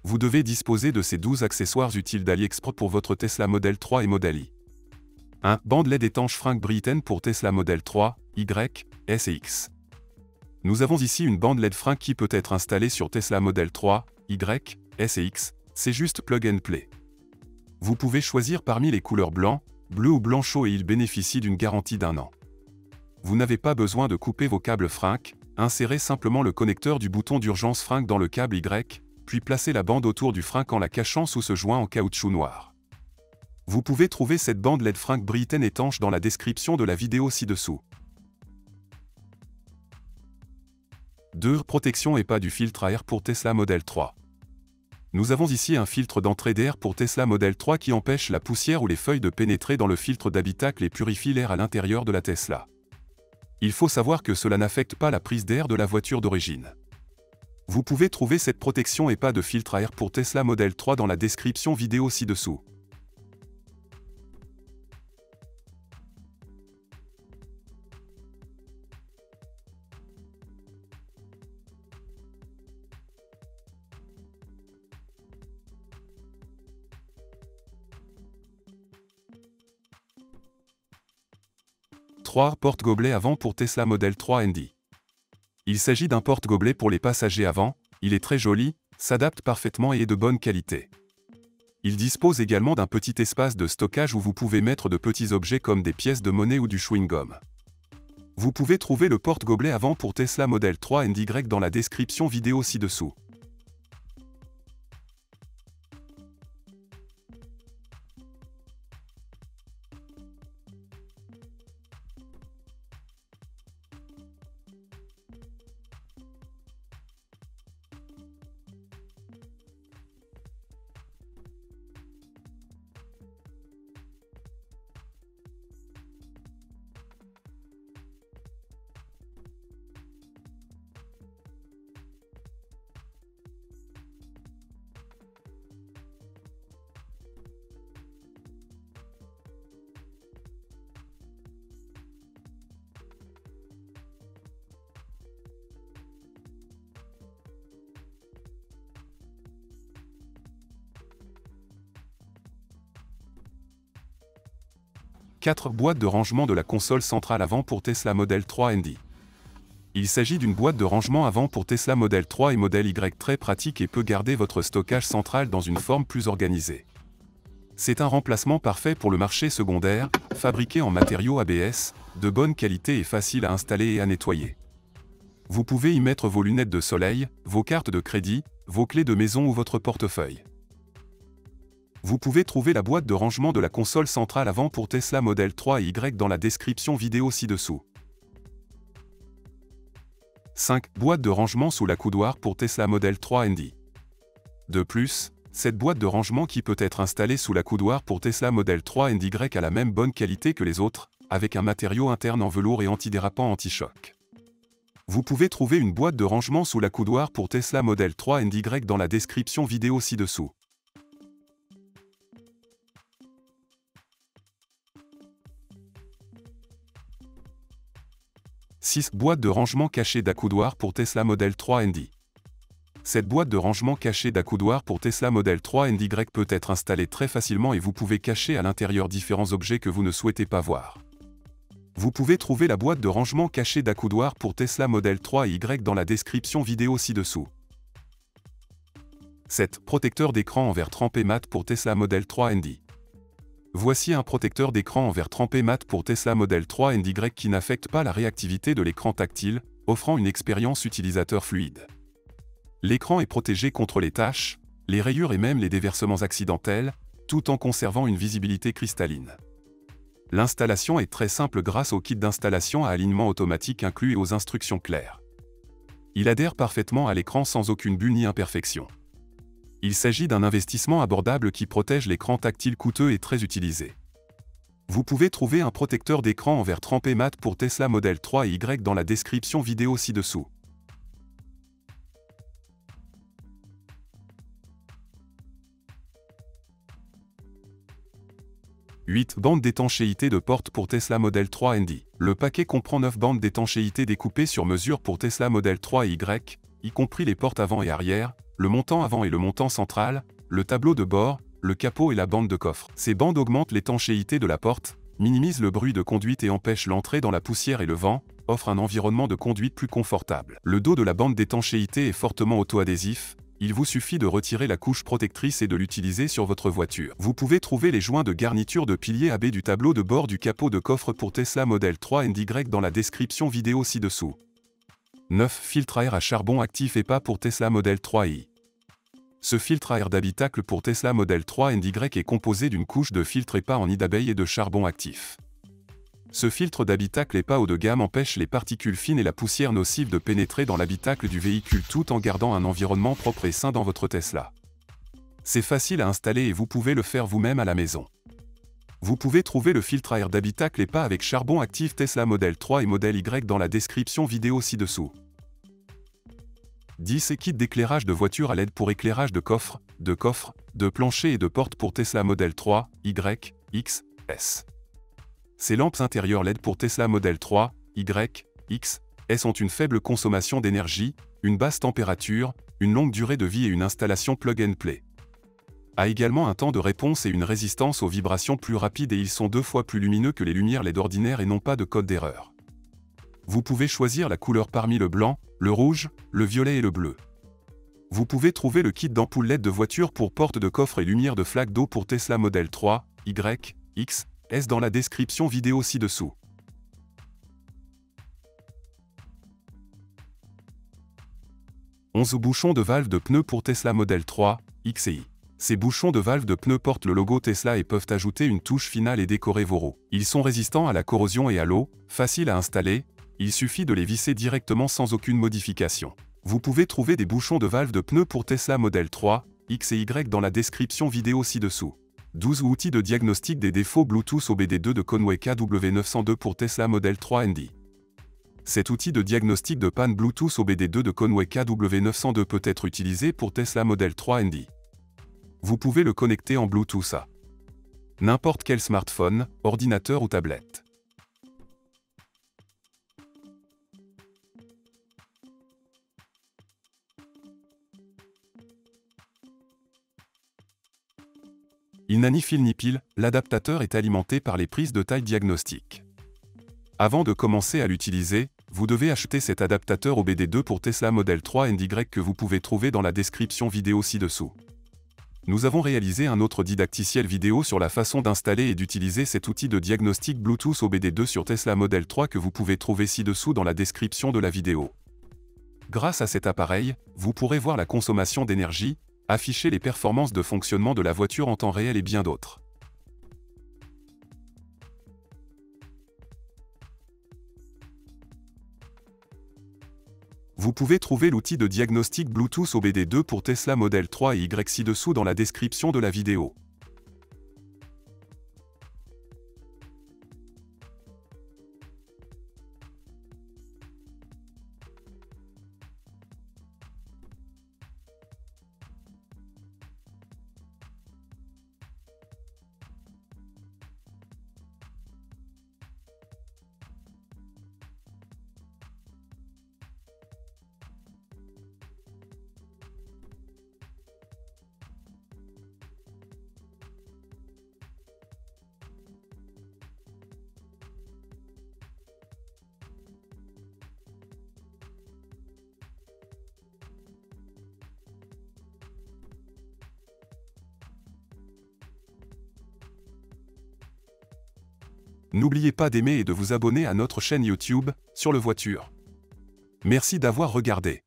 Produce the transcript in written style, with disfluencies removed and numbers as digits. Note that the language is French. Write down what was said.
Vous devez disposer de ces 12 accessoires utiles d'AliExpress pour votre Tesla Model 3 et Model Y. 1. Bande LED étanche Frank Britten pour Tesla Model 3, Y, S et X. Nous avons ici une bande LED Frank qui peut être installée sur Tesla Model 3, Y, S et X, c'est juste plug and play. Vous pouvez choisir parmi les couleurs blanc, bleu ou blanc chaud et il bénéficie d'une garantie d'1 an. Vous n'avez pas besoin de couper vos câbles Frank, insérez simplement le connecteur du bouton d'urgence Frank dans le câble Y, puis placez la bande autour du Frank en la cachant sous ce joint en caoutchouc noir. Vous pouvez trouver cette bande LED Frank Britten étanche dans la description de la vidéo ci-dessous. 2. Protection EPA du filtre à air pour Tesla Model 3. Nous avons ici un filtre d'entrée d'air pour Tesla Model 3 qui empêche la poussière ou les feuilles de pénétrer dans le filtre d'habitacle et purifie l'air à l'intérieur de la Tesla. Il faut savoir que cela n'affecte pas la prise d'air de la voiture d'origine. Vous pouvez trouver cette protection EPA de filtre à air pour Tesla Model 3 dans la description vidéo ci-dessous. Porte-gobelet avant pour Tesla Model 3 ND. Il s'agit d'un porte-gobelet pour les passagers avant, il est très joli, s'adapte parfaitement et est de bonne qualité. Il dispose également d'un petit espace de stockage où vous pouvez mettre de petits objets comme des pièces de monnaie ou du chewing-gum. Vous pouvez trouver le porte-gobelet avant pour Tesla Model 3 NY dans la description vidéo ci-dessous. Boîte de rangement de la console centrale avant pour Tesla Model 3 ND. Il s'agit d'une boîte de rangement avant pour Tesla Model 3 et Model Y très pratique et peut garder votre stockage central dans une forme plus organisée. C'est un remplacement parfait pour le marché secondaire, fabriqué en matériaux ABS, de bonne qualité et facile à installer et à nettoyer. Vous pouvez y mettre vos lunettes de soleil, vos cartes de crédit, vos clés de maison ou votre portefeuille. Vous pouvez trouver la boîte de rangement de la console centrale avant pour Tesla Model 3 et Y dans la description vidéo ci-dessous. 5. Boîte de rangement sous l'accoudoir pour Tesla Model 3 ND. De plus, cette boîte de rangement qui peut être installée sous l'accoudoir pour Tesla Model 3 NY a la même bonne qualité que les autres, avec un matériau interne en velours et antidérapant anti-choc. Vous pouvez trouver une boîte de rangement sous l'accoudoir pour Tesla Model 3 NY dans la description vidéo ci-dessous. 6. Boîte de rangement cachée d'accoudoir pour Tesla Model 3 ND. Cette boîte de rangement cachée d'accoudoir pour Tesla Model 3 NY peut être installée très facilement et vous pouvez cacher à l'intérieur différents objets que vous ne souhaitez pas voir. Vous pouvez trouver la boîte de rangement cachée d'accoudoir pour Tesla Model 3 et Y dans la description vidéo ci-dessous. 7. Protecteur d'écran en verre trempé mat pour Tesla Model 3 ND. Voici un protecteur d'écran en verre trempé mat pour Tesla Model 3 NY qui n'affecte pas la réactivité de l'écran tactile, offrant une expérience utilisateur fluide. L'écran est protégé contre les taches, les rayures et même les déversements accidentels, tout en conservant une visibilité cristalline. L'installation est très simple grâce au kit d'installation à alignement automatique inclus et aux instructions claires. Il adhère parfaitement à l'écran sans aucune bulle ni imperfection. Il s'agit d'un investissement abordable qui protège l'écran tactile coûteux et très utilisé. Vous pouvez trouver un protecteur d'écran en verre trempé mat pour Tesla Model 3 et Y dans la description vidéo ci-dessous. 8. Bande d'étanchéité de porte pour Tesla Model 3 ND. Le paquet comprend 9 bandes d'étanchéité découpées sur mesure pour Tesla Model 3 et Y, y compris les portes avant et arrière, le montant avant et le montant central, le tableau de bord, le capot et la bande de coffre. Ces bandes augmentent l'étanchéité de la porte, minimisent le bruit de conduite et empêchent l'entrée dans la poussière et le vent, offrent un environnement de conduite plus confortable. Le dos de la bande d'étanchéité est fortement auto-adhésif, il vous suffit de retirer la couche protectrice et de l'utiliser sur votre voiture. Vous pouvez trouver les joints de garniture de piliers AB du tableau de bord du capot de coffre pour Tesla Model 3 NY dans la description vidéo ci-dessous. 9. Filtre à air à charbon actif EPA pour Tesla Model 3i. Ce filtre à air d'habitacle pour Tesla Model 3 NY est composé d'une couche de filtre EPA en nid d'abeille et de charbon actif. Ce filtre d'habitacle EPA haut de gamme empêche les particules fines et la poussière nocive de pénétrer dans l'habitacle du véhicule tout en gardant un environnement propre et sain dans votre Tesla. C'est facile à installer et vous pouvez le faire vous-même à la maison. Vous pouvez trouver le filtre à air d'habitacle EPA avec charbon actif Tesla Model 3 et Model Y dans la description vidéo ci-dessous. 10. Kit d'éclairage de voiture à LED pour éclairage de coffre, de plancher et de porte pour Tesla Model 3, Y, X, S. Ces lampes intérieures LED pour Tesla Model 3, Y, X, S ont une faible consommation d'énergie, une basse température, une longue durée de vie et une installation plug and play. A également un temps de réponse et une résistance aux vibrations plus rapide et ils sont 2 fois plus lumineux que les lumières LED ordinaires et n'ont pas de code d'erreur. Vous pouvez choisir la couleur parmi le blanc, le rouge, le violet et le bleu. Vous pouvez trouver le kit d'ampoule LED de voiture pour porte de coffre et lumière de flaque d'eau pour Tesla Model 3, Y, X, S dans la description vidéo ci-dessous. « 11 bouchons de valve de pneus pour Tesla Model 3, X et Y. Ces bouchons de valve de pneus portent le logo Tesla et peuvent ajouter une touche finale et décorer vos roues. Ils sont résistants à la corrosion et à l'eau, faciles à installer, il suffit de les visser directement sans aucune modification. Vous pouvez trouver des bouchons de valve de pneus pour Tesla Model 3, X et Y dans la description vidéo ci-dessous. 12 outils de diagnostic des défauts Bluetooth OBD2 de Conway KW902 pour Tesla Model 3 ND. Cet outil de diagnostic de panne Bluetooth OBD2 de Conway KW902 peut être utilisé pour Tesla Model 3 ND. Vous pouvez le connecter en Bluetooth à n'importe quel smartphone, ordinateur ou tablette. Il n'a ni fil ni pile, l'adaptateur est alimenté par les prises de taille diagnostique. Avant de commencer à l'utiliser, vous devez acheter cet adaptateur OBD2 pour Tesla Model 3 NY que vous pouvez trouver dans la description vidéo ci-dessous. Nous avons réalisé un autre didacticiel vidéo sur la façon d'installer et d'utiliser cet outil de diagnostic Bluetooth OBD2 sur Tesla Model 3 que vous pouvez trouver ci-dessous dans la description de la vidéo. Grâce à cet appareil, vous pourrez voir la consommation d'énergie, afficher les performances de fonctionnement de la voiture en temps réel et bien d'autres. Vous pouvez trouver l'outil de diagnostic Bluetooth OBD2 pour Tesla Model 3 et Y ci-dessous dans la description de la vidéo. N'oubliez pas d'aimer et de vous abonner à notre chaîne YouTube, sur le voiture. Merci d'avoir regardé.